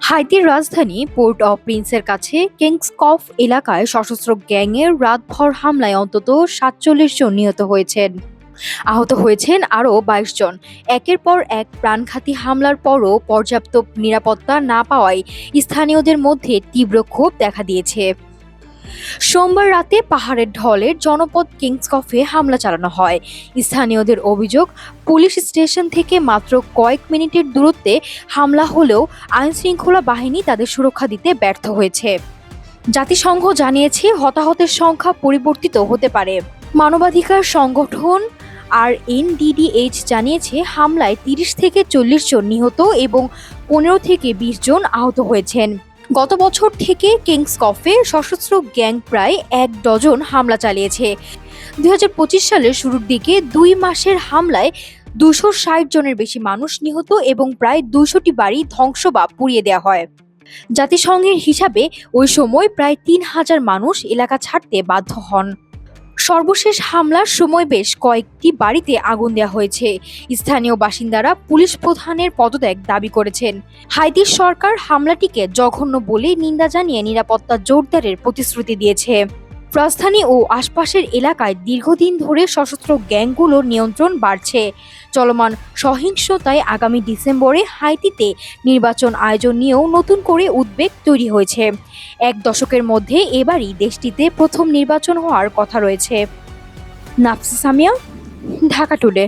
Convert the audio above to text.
হাইতির রাজধানী port of প্রিন্সের কাছে কিংসকফ এলাকায় সশস্ত্র গ্যাংয়ের রাতভর হামলায় অন্তত ৪৭ জন নিহত হয়েছেন। আহত হয়েছেন আরও ২২ জন। একের পর এক প্রাণঘাতী হামলার পরও পর্যাপ্ত নিরাপত্তা না পাওয়ায় স্থানীয়দের মধ্যে তীব্র ক্ষোভ দেখা দিয়েছে। সোমবার রাতে পাহাড়ের ঢলের জনপদ কিংসকফে হামলা চালানো হয়। স্থানীয়দের অভিযোগ, পুলিশ স্টেশন থেকে মাত্র কয়েক মিনিটের দূরত্বে হামলা হলেও আইনশৃঙ্খলা বাহিনী তাদের সুরক্ষা দিতে ব্যর্থ হয়েছে। জাতিসংঘ জানিয়েছে হতাহতের সংখ্যা পরিবর্তিত হতে পারে। মানবাধিকার সংগঠন RNDDH জানিয়েছে হামলায় ৩০ থেকে ৪০ জন নিহত এবং ১৫ থেকে ২০ জন আহত হয়েছেন। গত বছর থেকে কিংসকফে সশস্ত্র গ্যাং প্রায় ১ ডজন হামলা চালিয়েছে। ২০২৫ সালের শুরুর দিকে ২ মাসের হামলায় ২৬০ জনের বেশি মানুষ নিহত এবং প্রায় ২০০টি বাড়ি ধ্বংস বা পুড়িয়ে দেওয়া হয়। জাতিসংঘের হিসাবে ওই সময় প্রায় ৩,০০০ মানুষ এলাকা ছাড়তে বাধ্য হন। সর্বশেষ হামলার সময় বেশ কয়েকটি বাড়িতে আগুন দেওয়া হয়েছে। স্থানীয় বাসিন্দারা পুলিশ প্রধানের পদত্যাগ দাবি করেছেন। হাইতির সরকার হামলাটিকে জঘন্য বলে নিন্দা জানিয়ে নিরাপত্তা জোরদারের প্রতিশ্রুতি দিয়েছে। রাজধানী ও আশপাশের এলাকায় দীর্ঘদিন ধরে সশস্ত্র গ্যাংগুলোর নিয়ন্ত্রণ বাড়ছে। চলমান সহিংসতায় আগামী ডিসেম্বরে হাইতিতে নির্বাচন আয়োজন নিয়েও নতুন করে উদ্বেগ তৈরি হয়েছে। ১ দশকের মধ্যে এবারই দেশটিতে প্রথম নির্বাচন হওয়ার কথা রয়েছে। নাফসা সামিয়া, ঢাকা টুডে।